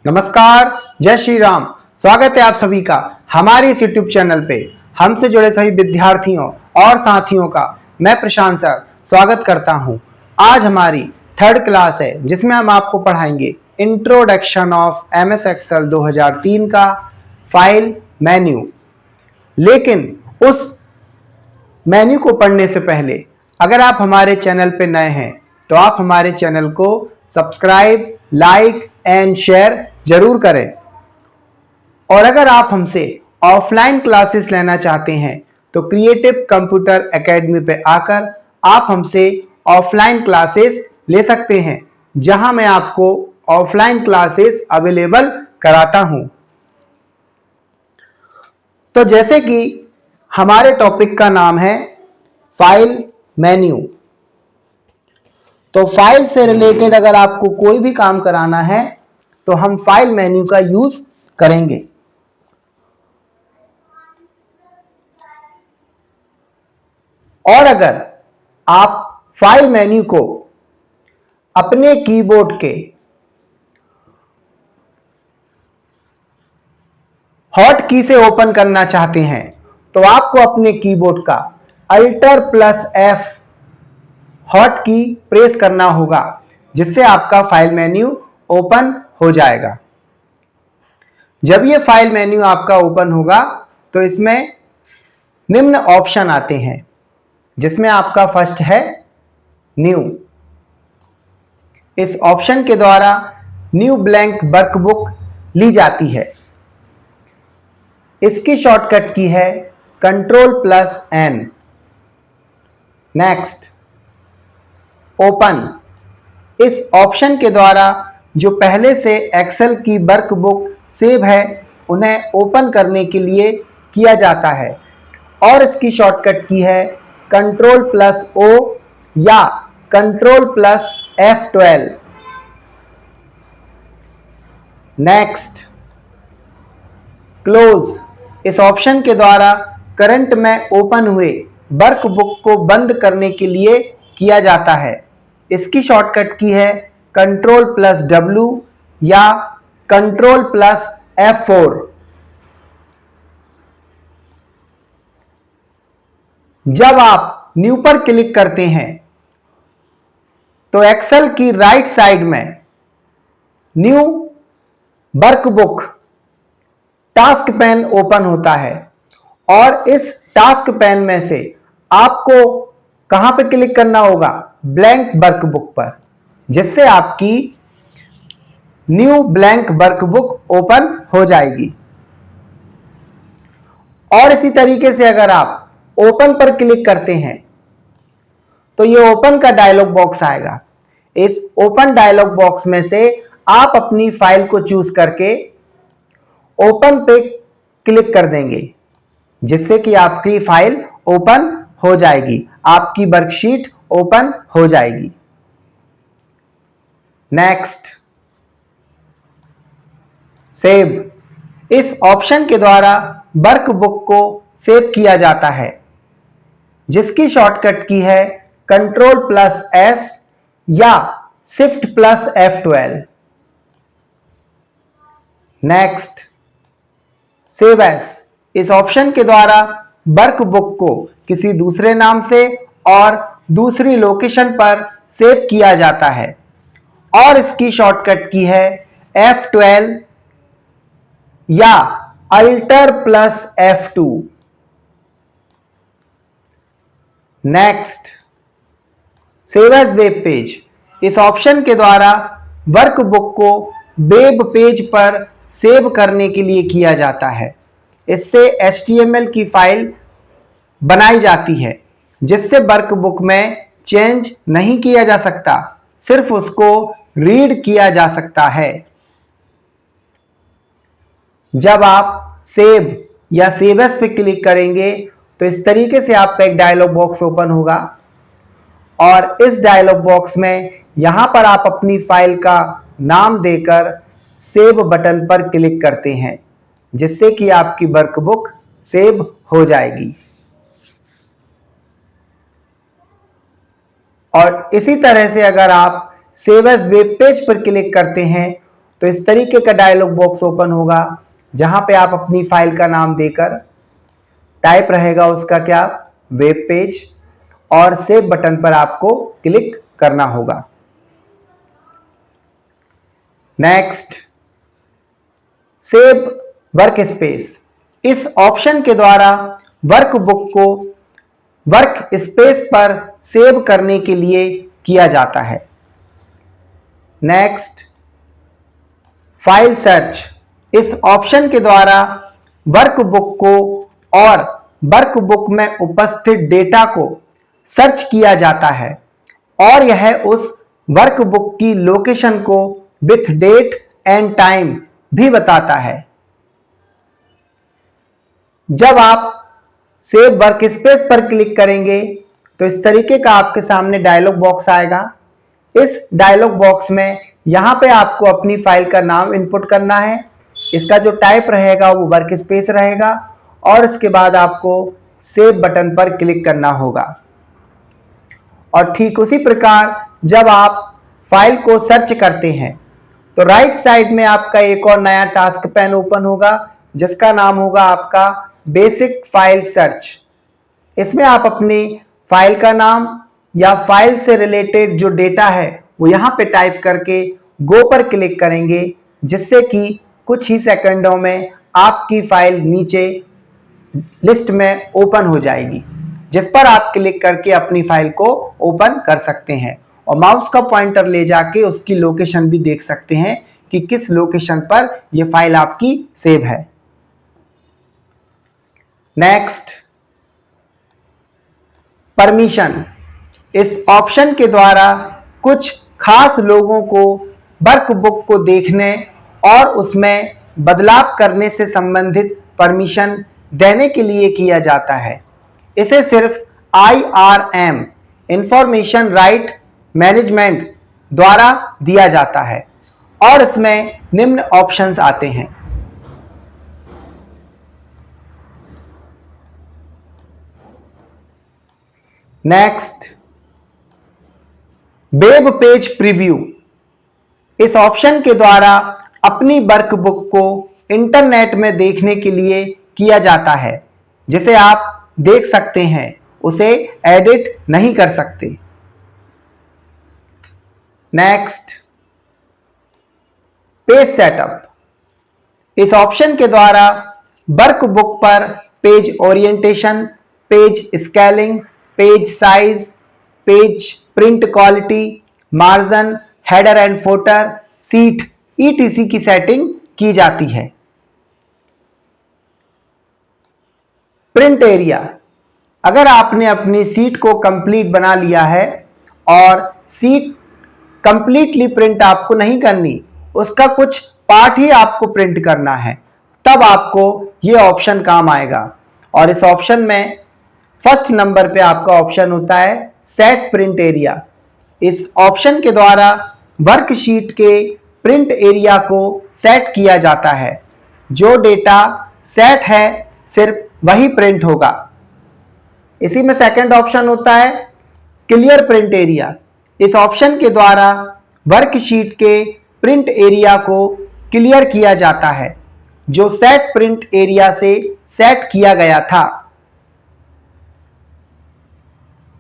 नमस्कार, जय श्री राम। स्वागत है आप सभी का हमारे इस यूट्यूब चैनल पे। हमसे जुड़े सभी विद्यार्थियों और साथियों का मैं प्रशांत सर स्वागत करता हूं। आज हमारी थर्ड क्लास है जिसमें हम आपको पढ़ाएंगे इंट्रोडक्शन ऑफ एमएस एक्सेल 2003 का फाइल मेन्यू। लेकिन उस मेन्यू को पढ़ने से पहले अगर आप हमारे चैनल पे नए हैं तो आप हमारे चैनल को सब्सक्राइब, लाइक एंड शेयर जरूर करें। और अगर आप हमसे ऑफलाइन क्लासेस लेना चाहते हैं तो क्रिएटिव कंप्यूटर एकेडमी पे आकर आप हमसे ऑफलाइन क्लासेस ले सकते हैं, जहां मैं आपको ऑफलाइन क्लासेस अवेलेबल कराता हूं। तो जैसे कि हमारे टॉपिक का नाम है फाइल मेन्यू, तो फाइल से रिलेटेड अगर आपको कोई भी काम कराना है तो हम फाइल मेन्यू का यूज करेंगे। और अगर आप फाइल मेन्यू को अपने कीबोर्ड के हॉट की से ओपन करना चाहते हैं तो आपको अपने कीबोर्ड का Alt+F हॉट की प्रेस करना होगा, जिससे आपका फाइल मेन्यू ओपन हो जाएगा। जब ये फाइल मेन्यू आपका ओपन होगा तो इसमें निम्न ऑप्शन आते हैं, जिसमें आपका फर्स्ट है न्यू। इस ऑप्शन के द्वारा न्यू ब्लैंक वर्कबुक ली जाती है। इसकी शॉर्टकट की है Ctrl+N। Next, open. इस ऑप्शन के द्वारा जो पहले से एक्सेल की वर्कबुक सेव है उन्हें ओपन करने के लिए किया जाता है, और इसकी शॉर्टकट की है Ctrl+O या Ctrl+F12। Next, close. इस ऑप्शन के द्वारा करंट में ओपन हुए वर्कबुक को बंद करने के लिए किया जाता है। इसकी शॉर्टकट की है Ctrl+W या Ctrl+F4। जब आप न्यू पर क्लिक करते हैं तो एक्सेल की राइट साइड में new workbook task pane open होता है, और इस टास्क पैन में से आपको कहां पर क्लिक करना होगा? ब्लैंक वर्कबुक पर, जिससे आपकी न्यू ब्लैंक वर्कबुक ओपन हो जाएगी। और इसी तरीके से अगर आप ओपन पर क्लिक करते हैं तो ये ओपन का डायलॉग बॉक्स आएगा। इस ओपन डायलॉग बॉक्स में से आप अपनी फाइल को चूज करके ओपन पे क्लिक कर देंगे, जिससे कि आपकी फाइल ओपन हो जाएगी, आपकी वर्कशीट ओपन हो जाएगी। Next, save. इस ऑप्शन के द्वारा वर्कबुक को सेव किया जाता है, जिसकी शॉर्टकट की है Ctrl+S या Shift+F12। Next, save as. इस ऑप्शन के द्वारा वर्कबुक को किसी दूसरे नाम से और दूसरी लोकेशन पर सेव किया जाता है, और इसकी शॉर्टकट की है F12 या Alt+F2। Next, save as web page. इस ऑप्शन के द्वारा वर्कबुक को वेब पेज पर सेव करने के लिए किया जाता है। इससे HTML की फाइल बनाई जाती है, जिससे वर्कबुक में चेंज नहीं किया जा सकता, सिर्फ उसको रीड किया जा सकता है। जब आप सेव या सेव एज पे क्लिक करेंगे तो इस तरीके से आपका एक डायलॉग बॉक्स ओपन होगा, और इस डायलॉग बॉक्स में यहां पर आप अपनी फाइल का नाम देकर सेव बटन पर क्लिक करते हैं, जिससे कि आपकी वर्कबुक सेव हो जाएगी। और इसी तरह से अगर आप सेव एज वेब पेज पर क्लिक करते हैं तो इस तरीके का डायलॉग बॉक्स ओपन होगा, जहां पे आप अपनी फाइल का नाम देकर टाइप रहेगा उसका क्या, वेब पेज, और सेव बटन पर आपको क्लिक करना होगा। Next, save work space. इस ऑप्शन के द्वारा वर्कबुक को वर्क स्पेस पर सेव करने के लिए किया जाता है। Next, file search. इस ऑप्शन के द्वारा वर्कबुक को और वर्कबुक में उपस्थित डेटा को सर्च किया जाता है और यह उस वर्कबुक की लोकेशन को विथ डेट एंड टाइम भी बताता है। जब आप सेव वर्कस्पेस पर क्लिक करेंगे तो इस तरीके का आपके सामने डायलॉग बॉक्स आएगा। इस डायलॉग बॉक्स में यहां पे आपको अपनी फाइल का नाम इनपुट करना है, इसका जो टाइप रहेगा वो वर्कस्पेस रहेगा और इसके बाद आपको सेव बटन पर क्लिक करना होगा। और ठीक उसी प्रकार जब आप फाइल को सर्च करते हैं तो राइट साइड में आपका एक और नया टास्क पैन ओपन होगा, जिसका नाम होगा आपका बेसिक फाइल सर्च। इसमें आप अपनी फाइल का नाम या फाइल से रिलेटेड जो डेटा है वो यहां पे टाइप करके गो पर क्लिक करेंगे, जिससे कि कुछ ही सेकंडों में आपकी फाइल नीचे लिस्ट में ओपन हो जाएगी, जिस पर आप क्लिक करके अपनी फाइल को ओपन कर सकते हैं और माउस का पॉइंटर ले जाके उसकी लोकेशन भी देख सकते हैं कि किस लोकेशन पर यह फाइल आपकी सेव है। Next, permission. इस ऑप्शन के द्वारा कुछ खास लोगों को वर्कबुक को देखने और उसमें बदलाव करने से संबंधित परमिशन देने के लिए किया जाता है। इसे सिर्फ IRM इंफॉर्मेशन राइट मैनेजमेंट द्वारा दिया जाता है और इसमें निम्न ऑप्शंस आते हैं। Next, web page preview. इस ऑप्शन के द्वारा अपनी वर्कबुक को इंटरनेट में देखने के लिए किया जाता है, जिसे आप देख सकते हैं, उसे एडिट नहीं कर सकते। Next, page setup. इस ऑप्शन के द्वारा वर्कबुक पर page orientation, page scaling, page size, page print quality, margin, header and footer, seat ETC की सेटिंग की जाती है। Print area. अगर आपने अपनी सीट को कंप्लीट बना लिया है और सीट कंप्लीटली प्रिंट आपको नहीं करनी, उसका कुछ पार्ट ही आपको प्रिंट करना है, तब आपको यह ऑप्शन काम आएगा। और इस ऑप्शन में फर्स्ट नंबर पे आपका ऑप्शन होता है सेट प्रिंट एरिया। इस ऑप्शन के द्वारा वर्कशीट के प्रिंट एरिया को सेट किया जाता है। जो डेटा सेट है सिर्फ वही प्रिंट होगा। इसी में सेकंड ऑप्शन होता है क्लियर प्रिंट एरिया। इस ऑप्शन के द्वारा वर्कशीट के प्रिंट एरिया को क्लियर किया जाता है, जो सेट प्रिंट एरिया से सेट किया गया था।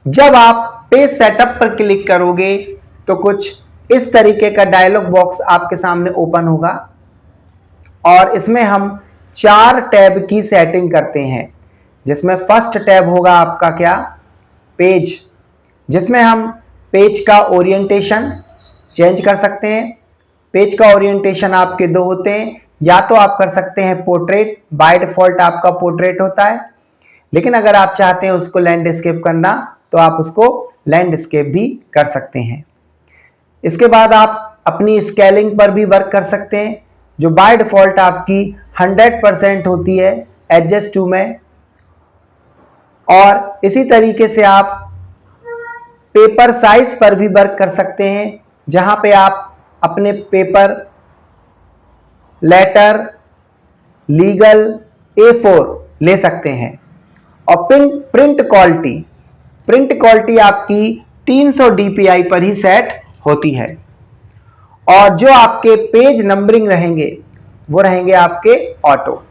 जब आप पेज सेटअप पर क्लिक करोगे तो कुछ इस तरीके का डायलॉग बॉक्स आपके सामने ओपन होगा और इसमें हम 4 टैब की सेटिंग करते हैं, जिसमें फर्स्ट टैब होगा आपका क्या, पेज, जिसमें हम पेज का ओरिएंटेशन चेंज कर सकते हैं। पेज का ओरिएंटेशन आपके 2 होते हैं, या तो आप कर सकते हैं पोर्ट्रेट, बाय डिफॉल्ट आपका पोर्ट्रेट होता है, लेकिन अगर आप चाहते हैं उसको लैंडस्केप करना तो आप उसको लैंडस्केप भी कर सकते हैं। इसके बाद आप अपनी स्केलिंग पर भी वर्क कर सकते हैं, जो बाय डिफॉल्ट आपकी 100% होती है एडजस्ट2 में। और इसी तरीके से आप पेपर साइज पर भी वर्क कर सकते हैं, जहां पे आप अपने पेपर, लेटर, लीगल, A4 ले सकते हैं। और प्रिंट क्वालिटी आपकी 300 DPI पर ही सेट होती है। और जो आपके पेज नंबरिंग रहेंगे वो रहेंगे आपके ऑटो।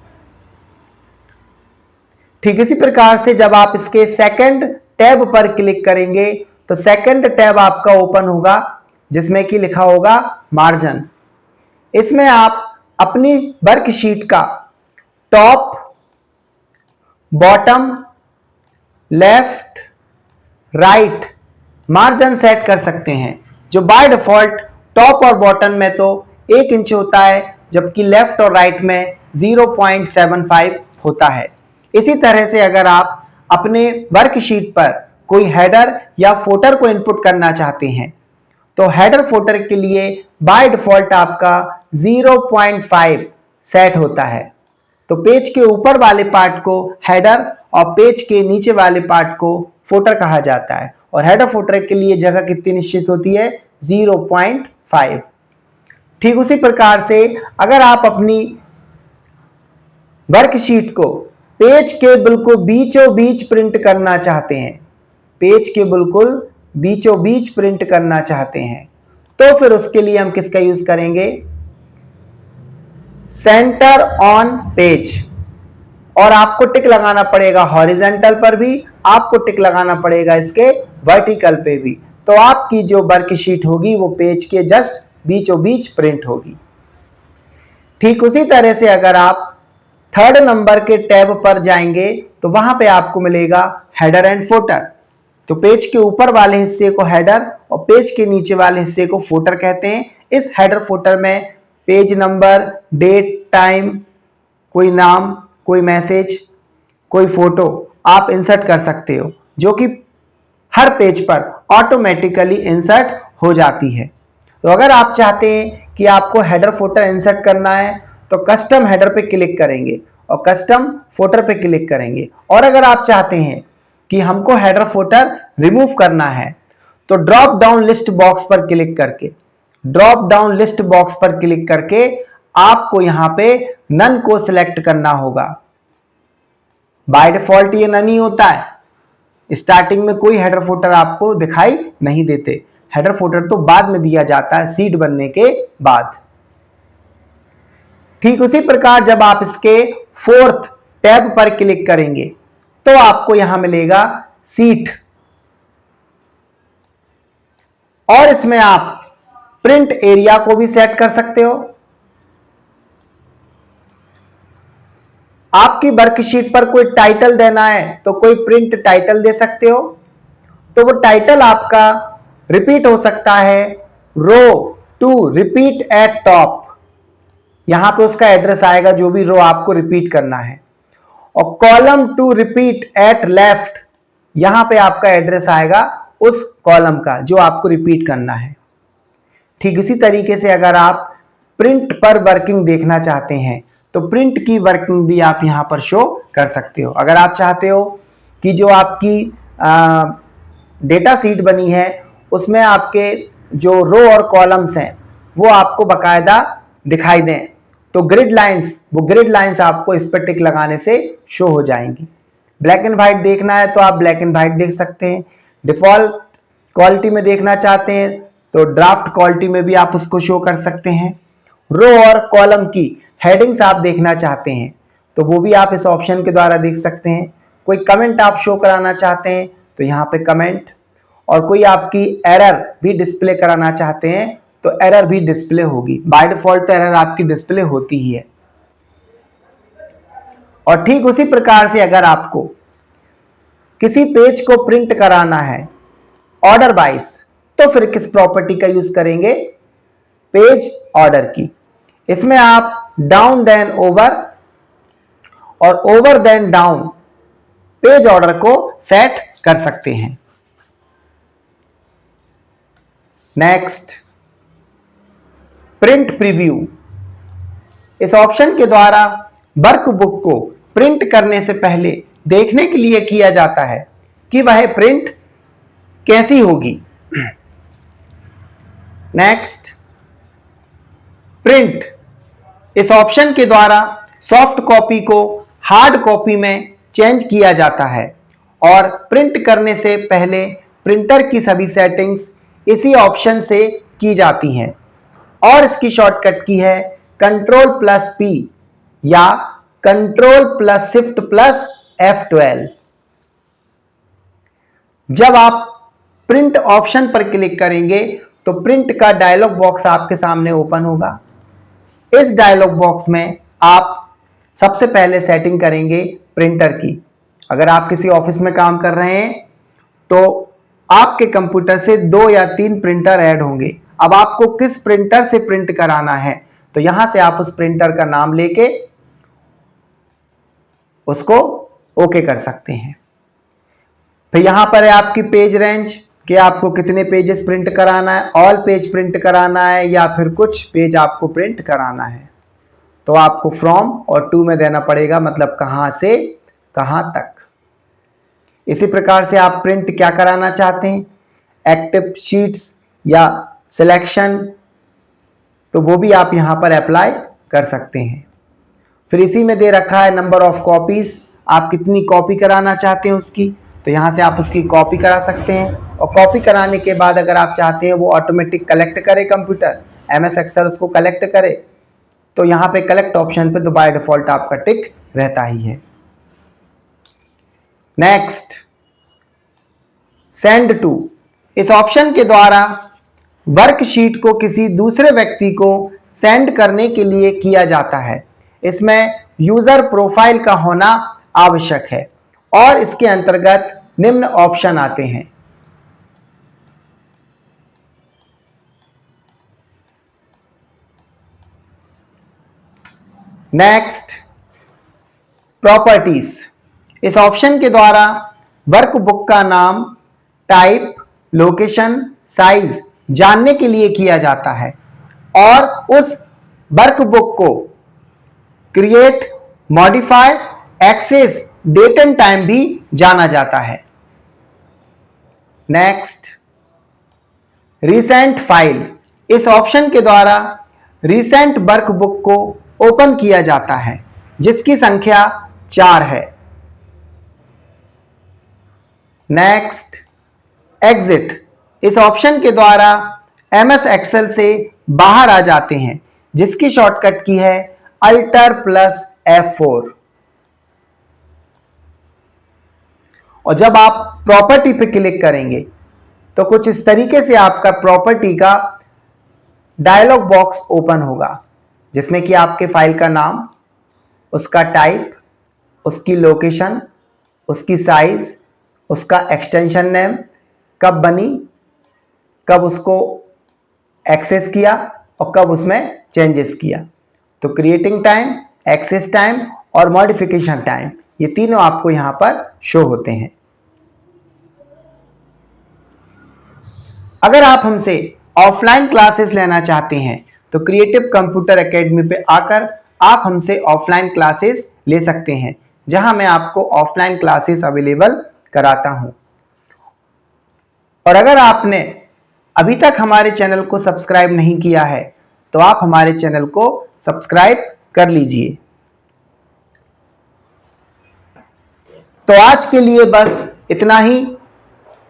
ठीक इसी प्रकार से जब आप इसके सेकंड टैब पर क्लिक करेंगे तो सेकंड टैब आपका ओपन होगा जिसमें कि लिखा होगा मार्जिन। इसमें आप अपनी वर्कशीट का top, bottom, left, right margin set कर सकते हैं। जो बाय डिफॉल्ट टॉप और बॉटम में तो 1 इंच होता है, जबकि लेफ्ट और राइट में 0.75 होता है। इसी तरह से अगर आप अपने वर्कशीट पर कोई हेडर या फुटर को इनपुट करना चाहते हैं तो हेडर फुटर के लिए बाय डिफॉल्ट आपका 0.5 सेट होता है। तो पेज के ऊपर वाले पार्ट को हेडर और पेज के नीचे वाले पार्ट को फुटर कहा जाता है। और हेडर फुटर के लिए जगह कितनी निश्चित होती है? 0.5। ठीक उसी प्रकार से अगर आप अपनी वर्कशीट को पेज के बिल्कुल बीचों बीच प्रिंट करना चाहते हैं, पेज के बिल्कुल बीचों बीच प्रिंट करना चाहते हैं, तो फिर उसके लिए हम किसका यूज करेंगे? Centre on page. और आपको टिक लगाना पड़ेगा हॉरिजेंटल पर भी, आपको टिक लगाना पड़ेगा इसके वर्टिकल पे भी। तो आपकी जो वर्कशीट होगी वो पेज के जस्ट बीचों बीच प्रिंट होगी। ठीक उसी तरह से अगर आप थर्ड नंबर के टैब पर जाएंगे तो वहां पे आपको मिलेगा हेडर एंड फुटर। तो पेज के ऊपर वाले हिस्से को हेडर और पेज के नीचे वाले हिस्से को फुटर कहते हैं। इस हेडर फुटर में पेज नंबर, डेट, टाइम, कोई नाम, कोई मैसेज, कोई फोटो आप इंसर्ट कर सकते हो, जो कि हर पेज पर ऑटोमेटिकली इंसर्ट हो जाती है। तो अगर आप चाहते हैं कि आपको हेडर फुटर इंसर्ट करना है तो कस्टम हेडर पे क्लिक करेंगे और कस्टम फुटर पे क्लिक करेंगे। और अगर आप चाहते हैं कि हमको हेडर फुटर रिमूव करना है तो ड्रॉप डाउन लिस्ट बॉक्स पर क्लिक करके, ड्रॉप डाउन लिस्ट बॉक्स पर क्लिक करके आपको यहां पे नन को सिलेक्ट करना होगा। बाय डिफॉल्ट ये नन ही होता है, स्टार्टिंग में कोई हेडर फुटर आपको दिखाई नहीं देते। हेडर फुटर तो बाद में दिया जाता है, सीट बनने के बाद। ठीक उसी प्रकार जब आप इसके फोर्थ टैब पर क्लिक करेंगे तो आपको यहां मिलेगा सीट। और इसमें आप प्रिंट एरिया को भी सेट कर सकते हो। आपकी वर्कशीट पर कोई टाइटल देना है तो कोई प्रिंट टाइटल दे सकते हो। तो वो टाइटल आपका रिपीट हो सकता है, रो टू रिपीट एट टॉप, यहां पे उसका एड्रेस आएगा जो भी रो आपको रिपीट करना है। और column to repeat at left, यहां पे आपका एड्रेस आएगा उस कॉलम का जो आपको रिपीट करना है। ठीक इसी तरीके से अगर आप प्रिंट पर वर्किंग देखना चाहते हैं तो प्रिंट की वर्किंग भी आप यहां पर शो कर सकते हो। अगर आप चाहते हो कि जो आपकी डेटा सीट बनी है उसमें आपके जो रो और कॉलम्स हैं वो आपको बकायदा दिखाई दें तो ग्रिड लाइंस, वो ग्रिड लाइंस आपको इस पर टिक लगाने से शो हो जाएंगी। ब्लैक एंड व्हाइट देखना है तो आप ब्लैक एंड व्हाइट देख सकते हैं। डिफॉल्ट क्वालिटी में देखना चाहते हैं तो ड्राफ्ट क्वालिटी में भी आप उसको शो कर सकते हैं। रो और कॉलम की हेडिंग्स आप देखना चाहते हैं तो वो भी आप इस ऑप्शन के द्वारा देख सकते हैं। कोई कमेंट आप शो कराना चाहते हैं तो यहाँ पे कमेंट, और कोई आपकी एरर भी डिस्प्ले कराना चाहते हैं तो एरर भी डिस्प्ले होगी। बाय डिफॉल्ट तो एरर आपकी डिस्प्ले होती ही है। और ठीक उसी प्रकार से अगर आपको किसी पेज को प्रिंट कराना है ऑर्डर वाइज तो फिर किस प्रॉपर्टी का यूज करेंगे? पेज ऑर्डर की। इसमें आप डाउन देन ओवर और over then down page order को सेट कर सकते हैं। Next, print preview. इस ऑप्शन के द्वारा वर्कबुक को प्रिंट करने से पहले देखने के लिए किया जाता है कि वह प्रिंट कैसी होगी। Next, print. इस ऑप्शन के द्वारा सॉफ्ट कॉपी को हार्ड कॉपी में चेंज किया जाता है और प्रिंट करने से पहले प्रिंटर की सभी सेटिंग्स इसी ऑप्शन से की जाती हैं। और इसकी शॉर्टकट की है Ctrl+P या Ctrl+Shift+F12। जब आप प्रिंट ऑप्शन पर क्लिक करेंगे तो प्रिंट का डायलॉग बॉक्स आपके सामने ओपन होगा। इस डायलॉग बॉक्स में आप सबसे पहले सेटिंग करेंगे प्रिंटर की। अगर आप किसी ऑफिस में काम कर रहे हैं तो आपके कंप्यूटर से 2 या 3 प्रिंटर ऐड होंगे। अब आपको किस प्रिंटर से प्रिंट कराना है तो यहां से आप उस प्रिंटर का नाम लेके उसको ओके कर सकते हैं। फिर यहां पर है आपकी पेज रेंज कि आपको कितने पेजेस प्रिंट कराना है, ऑल पेज प्रिंट कराना है या फिर कुछ पेज आपको प्रिंट कराना है। तो आपको फ्रॉम और टू में देना पड़ेगा, मतलब कहां से कहां तक। इसी प्रकार से आप प्रिंट क्या कराना चाहते हैं, एक्टिव शीट्स या सिलेक्शन, तो वो भी आप यहां पर अप्लाई कर सकते हैं। फिर इसी में दे रखा है नंबर ऑफ कॉपीज, आप कितनी कॉपी कराना चाहते हैं उसकी, तो यहां से आप उसकी कॉपी करा सकते हैं। और कॉपी कराने के बाद अगर आप चाहते हैं वो ऑटोमेटिक कलेक्ट करे, कंप्यूटर MS एक्सेल उसको कलेक्ट करे, तो यहां पे कलेक्ट ऑप्शन पे तो बाय डिफॉल्ट आपका टिक रहता ही है। Next, send to. इस ऑप्शन के द्वारा वर्कशीट को किसी दूसरे व्यक्ति को सेंड करने के लिए किया जाता है। इसमें यूजर प्रोफाइल का होना आवश्यक है और इसके अंतर्गत निम्न ऑप्शन आते हैं। Next, properties. इस ऑप्शन के द्वारा वर्कबुक का नाम, टाइप, लोकेशन, साइज जानने के लिए किया जाता है और उस वर्कबुक को create, modify, access, date and time भी जाना जाता है। Next, recent file. इस ऑप्शन के द्वारा रिसेंट वर्कबुक को ओपन किया जाता है जिसकी संख्या 4 है। Next, exit. इस ऑप्शन के द्वारा MS एक्सेल से बाहर आ जाते हैं जिसकी शॉर्टकट की है Alt+F4। और जब आप प्रॉपर्टी पे क्लिक करेंगे तो कुछ इस तरीके से आपका प्रॉपर्टी का डायलॉग बॉक्स ओपन होगा जिसमें कि आपके फाइल का नाम, उसका टाइप, उसकी लोकेशन, उसकी साइज, उसका एक्सटेंशन नेम, कब बनी, कब उसको एक्सेस किया और कब उसमें चेंजेस किया। तो क्रिएटिंग टाइम, एक्सेस टाइम और मॉडिफिकेशन टाइम, ये तीनों आपको यहां पर शो होते हैं। अगर आप हमसे ऑफलाइन क्लासेस लेना चाहते हैं तो क्रिएटिव कंप्यूटर एकेडमी पे आकर आप हमसे ऑफलाइन क्लासेस ले सकते हैं जहां मैं आपको ऑफलाइन क्लासेस अवेलेबल कराता हूं। और अगर आपने अभी तक हमारे चैनल को सब्सक्राइब नहीं किया है तो आप हमारे चैनल को सब्सक्राइब कर लीजिए। तो आज के लिए बस इतना ही।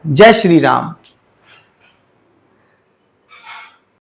जय श्री राम।